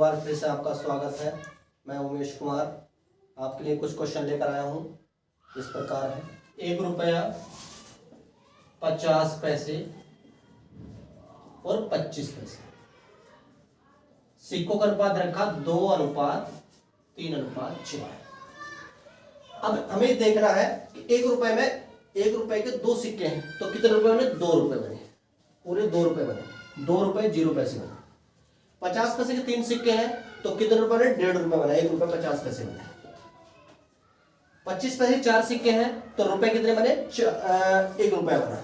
बार फिर से आपका स्वागत है। मैं उमेश कुमार आपके लिए कुछ क्वेश्चन लेकर आया हूँ। इस प्रकार है, 1 रुपया 50 पैसे और 25 पैसे। सिक्कों का अनुपात रखा 2:3:4। अब हमें देखना है कि 1 रुपए में 1 रुपए के 2 सिक्के हैं तो कितने रुपए बने? 2 रुपए बने, पूरे 2 रुपए बने, 2 रुपए 0 पैसे बने। 50 पैसे के 3 सिक्के हैं तो कितने रुपए बने? 1.5 रुपए बना, 1 रुपए 50 पैसे बने। 25 पैसे 4 सिक्के हैं तो रुपए कितने बने? 1 रुपया बना।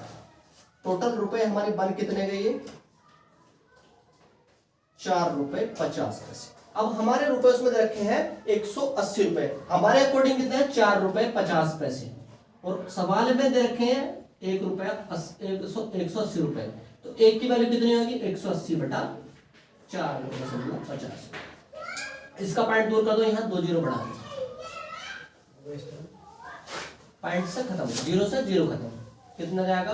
टोटल रुपए हमारे बन कितने गए? ये 4 रुपए 50 पैसे। अब हमारे रुपए उसमें रखे हैं 180 रुपए, हमारे अकॉर्डिंग कितने हैं? 4 रुपए 50 पैसे। और सवाल में दे रखे हैं 1 रुपया 180 रुपए, तो 1 की वैल्यू कितनी होगी? 180/4.50। इसका पॉइंट दूर कर दो, यहाँ 2 जीरो बढ़ा दो, पॉइंट से खत्म, 0 से 0 खत्म। कितना जाएगा?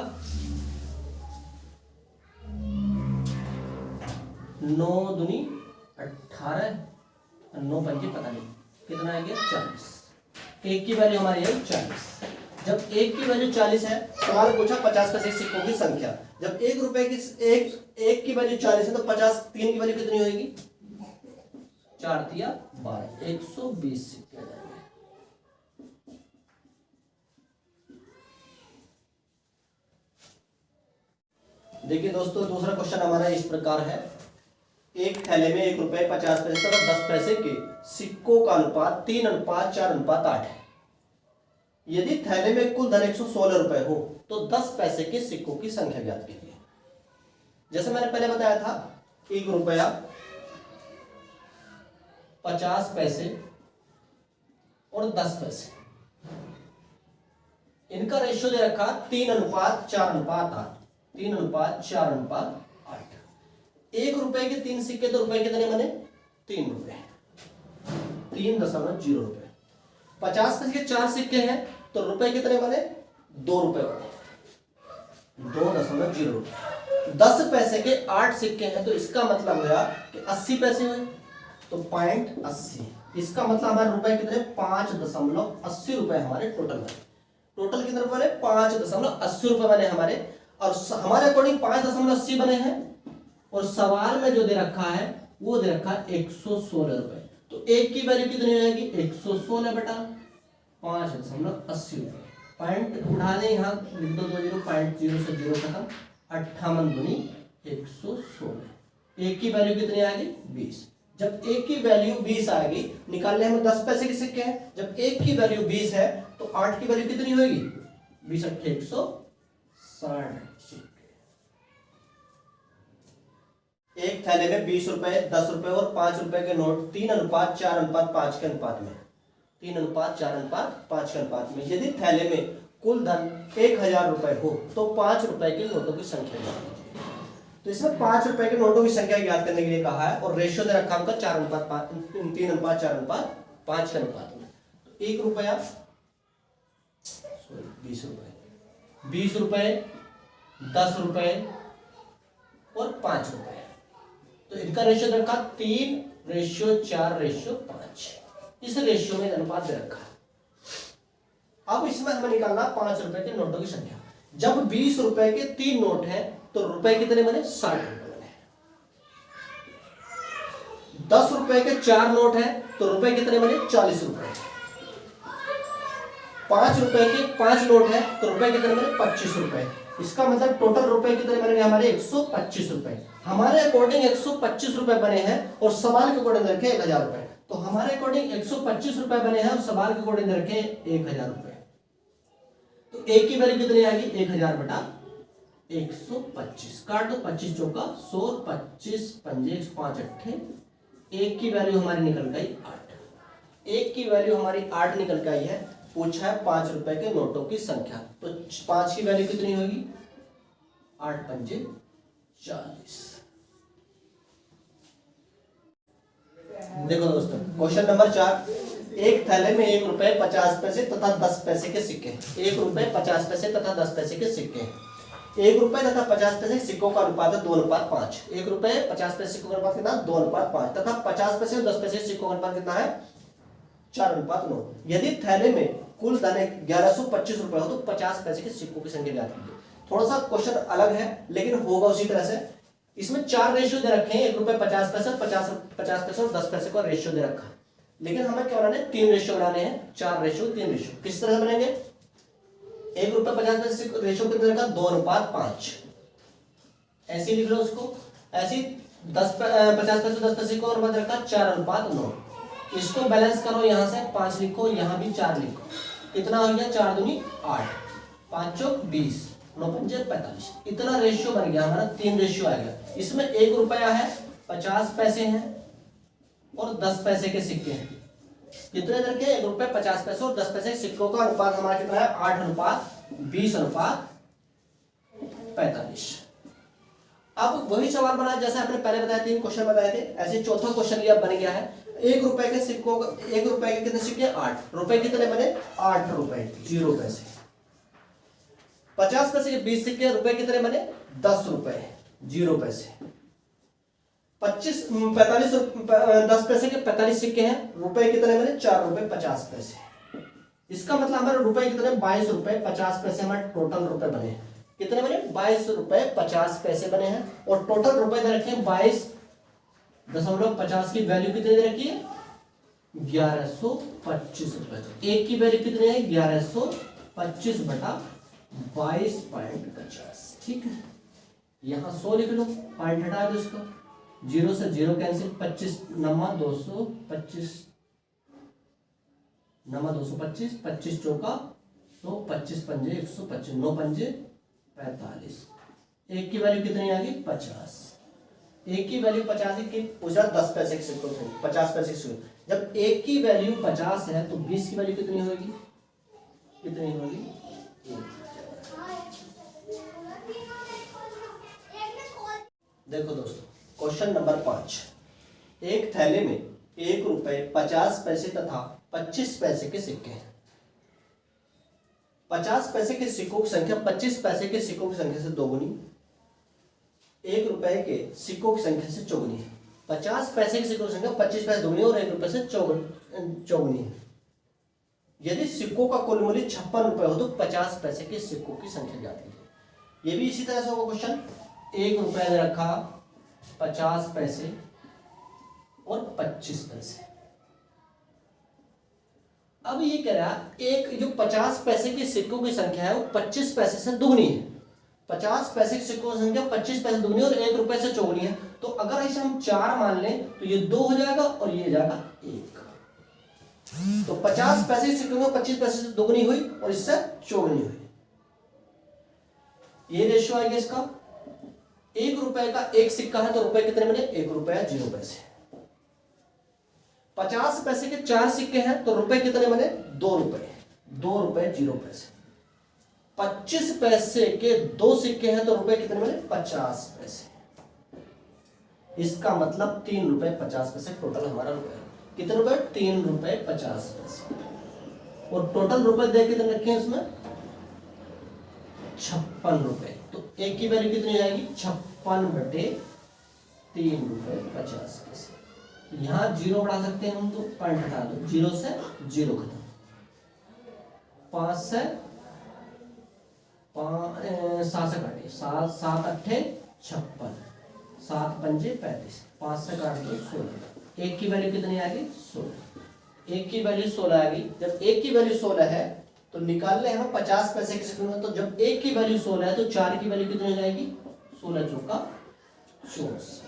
9 दूनी 18, 9 पंजे पता नहीं कितना आएगा, 40। 1 की वैल्यू हमारी है 40। जब 1 की वैल्यू 40 है, सवाल पूछा 50 पैसे सिक्कों की संख्या। जब 1 रुपए की 1 की वैल्यू 40 है तो 50 3 की वैल्यू कितनी होगी? 4 तिया 12, 120 सिक्के आ जाएंगे। देखिए दोस्तों, दूसरा क्वेश्चन हमारा इस प्रकार है। एक थैले में 1 रुपए 50 पैसे तथा 10 पैसे के सिक्कों का अनुपात 3:4:8 है। यदि थैले में कुल धन 116 रुपए हो तो 10 पैसे के सिक्कों की संख्या ज्ञात कीजिए। जैसे मैंने पहले बताया था, 1 रुपया 50 पैसे और 10 पैसे, इनका रेशियो दे रखा 3:4:8। 3:4:8। 1 रुपए के 3 सिक्के तो रुपए कितने बने? 3 रुपए, 3.0 रुपए। 50 पैसे के 4 सिक्के हैं तो रुपए कितने बने? 2 रुपए बने, 2.0 रुपए। 10 पैसे के 8 सिक्के हैं तो इसका मतलब हुआ कि 80 पैसे हुए, तो 0.80। इसका मतलब हमारे रुपए कितने? 5.80 रुपए हमारे टोटल बने। टोटल कितने रुपए बने? 5.80 रुपए बने हमारे, और हमारे अकॉर्डिंग 5.80 बने हैं। और सवाल में जो दे रखा है वो दे रखा है 116 रुपए, तो 1 की वैल्यू कितनी हो जाएगी? 116/5.80 रुपए। पॉइंट उठा दें, यहाँ लिख दो 2 जीरो, 0.0 से 0 खत्म, 58 दूनी 116। 1 की वैल्यू कितनी आएगी? 20। जब 1 की वैल्यू 20 आएगी, निकालने में 10 पैसे के सिक्के हैं। जब 1 की वैल्यू 20 है तो 8 की वैल्यू कितनी होगी? 20/8 160। एक थैले में 20 रुपए, 10 रुपए और 5 रुपए के नोट 3:4:5 के अनुपात में, 3:4:5 के अनुपात में। यदि थैले में कुल धन 1000 रुपए हो तो 5 रुपए के नोटों की संख्या ज्ञात कीजिए। तो इसमें 5 रुपए के नोटों की संख्या ज्ञात करने के लिए कहा है, और रेशियो दे रखा हमका 3:4:5 के अनुपात में। तो 1 रुपया 20 रुपए, 20 रुपए, 10 रुपए और 5 रुपए, तो इनका रेशियो दे रखा 3:4:5। इस रेशियो में अनुपात दे रखा है। अब इसमें हमें निकालना 5 रुपए के नोटों की संख्या। जब 20 रुपए के 3 नोट हैं तो रुपए कितने बने? 60 रुपए बने। 10 रुपए के 4 नोट हैं तो रुपए कितने बने? 40 रुपए। 5 रुपए के 5 नोट हैं तो रुपए कितने बने? 25 रुपए। इसका मतलब टोटल रुपए कितने बनेंगे हमारे? 125 रुपए। हमारे अकॉर्डिंग 125 रुपए बने हैं और सवाल के अकॉर्डिंग रखे 1000 रुपए। तो हमारे अकॉर्डिंग 125 रुपए बने हैं और सवाल के अकॉर्डिंग रखे 1000 रुपए। तो 1 की वैल्यू कितनी आएगी? 1000/125। काट दो, 25 चौका 100, 25 पंजे 5 अट्ठे। 1 की वैल्यू हमारी निकल गई 8। 1 की वैल्यू हमारी 8 निकल गई है। पूछा है 5 रुपए के नोटों की संख्या, तो 5 की वैल्यू कितनी होगी? 8 पंजे 40। देखो दोस्तों, क्वेश्चन नंबर 4। एक थैले में 1 रुपए 50 पैसे तथा 10 पैसे के सिक्के, 1 रुपए 50 पैसे तथा 10 पैसे के सिक्के। 1 रुपए तथा 50 पैसे के सिक्कों का अनुपात है 2:5। 1 रुपए 50 पैसे सिक्कों का अनुपात कितना, 2:5 तथा 50 पैसे और 10 पैसे के सिक्कों का अनुपात कितना है, 4:9। यदि थैले में कुल धन 1125 रुपए हो तो 50 पैसे के सिक्कों की संख्या ज्ञात कीजिए। थोड़ा सा क्वेश्चन अलग है लेकिन होगा उसी तरह से। इसमें 4 रेशियो दे रखे हैं, 1 रुपए 50 पैसे, 50 पैसे और 10 पैसे का रेशियो दे रखा है, लेकिन हमें क्या बनाने हैं, 3 रेशियो बनाने हैं, 4 रेशियो 3 रेशियो। किस तरह से बनेंगे, 1 रुपए 50 पैसे रेशियो कितना रहेगा, 2:5। ऐसे लिख लो उसको, ऐसी 50 पैसे 10 पैसे को अनुपात रखा 4:9। इसको बैलेंस करो, यहां से 5 लिखो, यहां भी 4 लिखो, कितना हो गया, 4 दूनी 8, 5 चौक 20, 9 पंजे 45। इतना रेशियो बन गया हमारा, 3 रेशियो आ गया। इसमें 1 रुपया है, 50 पैसे हैं और 10 पैसे के सिक्के हैं। कितने रखे, 1 रुपए 50 पैसे और 10 पैसे के सिक्कों का अनुपात हमारा कितना है, 8:20:45। अब वही सवाल बना जैसे आपने पहले बताया, 3 क्वेश्चन बताए थे, ऐसे चौथा क्वेश्चन ये बन गया है। 1 रुपए के सिक्कों का, 1 रुपए के कितने सिक्के, 8 रुपए कितने बने, 8 रुपए 0 पैसे। 50 पैसे के 20 सिक्के, रुपए कितने बने, 10 रुपए 0 पैसे। 10 पैसे के 45 सिक्के हैं, रुपए कितने बने, 4 रुपए 50 पैसे। इसका मतलब हमारे रुपए कितने, 22 रुपए 50 पैसे हमारे टोटल रुपए बने हैं। कितने बने, 22 रुपए 50 पैसे बने हैं। और टोटल रुपए दे रखे हैं 22.50 की वैल्यू कितनी दे रखी है, 1125 रुपए। एक की वैल्यू कितनी है, 1125/22.50। ठीक है, यहां 100 लिख लो, पॉइंट हटा दो इसको, 0 से 0 कैंसिल, 25 नमा 225, नमा 225, 25 चौका 100, 25 पंजे 125, 9 पंजे 45। एक की वैल्यू कितनी आ गई, 50। एक की वैल्यू 50 की पूछा 10 पैसे के सिक्कों से, 50 पैसे के सिक्कों। जब एक की वैल्यू 50 है तो 20 की वैल्यू कितनी होगी, कितनी होगी, देखो दोस्तों, क्वेश्चन नंबर 5। एक थैले में 1 रुपए 50 पैसे तथा 25 पैसे के सिक्के हैं। 50 पैसे के सिक्कों की संख्या 25 पैसे के सिक्कों की संख्या से दोगुनी, 1 रुपए के सिक्कों की संख्या से चौगुनी है। 50 पैसे के सिक्कों की संख्या 25 पैसे दोगुनी और 1 रुपए से चौगुनी है। यदि सिक्कों का कुल मूल्य 56 रुपए हो तो 50 पैसे के सिक्कों की संख्या ज्ञात कीजिए। ये भी इसी तरह से होगा क्वेश्चन। 1 रुपया दे रखा, 50 पैसे और 25 पैसे। अब ये कह रहा है, एक जो 50 पैसे के सिक्कों की संख्या है वो 25 पैसे से दुगनी है। 50 पैसे के सिक्कों की संख्या 25 पैसे दुगनी और 1 रुपए से चौगुनी है। तो अगर इसे हम 4 मान लें तो ये 2 हो जाएगा और ये जाएगा 1। तो 50 पैसे के सिक्कों में 25 पैसे से दुगनी हुई और इससे चौगुनी हुई। ये रेशियो आएगा इसका। 1 रुपए का एक सिक्का है तो रुपए कितने बने, 1 रुपया 0 पैसे। 50 पैसे के 4 सिक्के हैं तो रुपए कितने बने, 2 रुपए, 2 रुपए 0 पैसे। 25 पैसे के 2 सिक्के हैं तो रुपए कितने बने, 50 पैसे। इसका मतलब 3 रुपए 50 पैसे टोटल हमारा रुपए। कितने रुपए, 3 रुपए 50 पैसे। और टोटल रुपए दे कितने रखे हैं इसमें, 56 रुपए। तो एक की वैल्यू कितनी जाएगी, 56/3 रुपए 50 पैसे। यहां 0 बढ़ा सकते हैं हम, तो पॉइंट हटा दो, 0 से 0 खत्म। 5 से 7 से काटिए, 7 7 8 56, 7 पंजे 35, 5 से काट दो 16। एक की वैल्यू कितनी आ गई, 16। एक की वैल्यू 16 आ गई। जब एक की वैल्यू 16 है तो निकाल ले हम 50 पैसे के सिक्के में। तो जब एक की वैल्यू 16 है तो 4 की वैल्यू कितनी हो जाएगी, 16 चौका 24।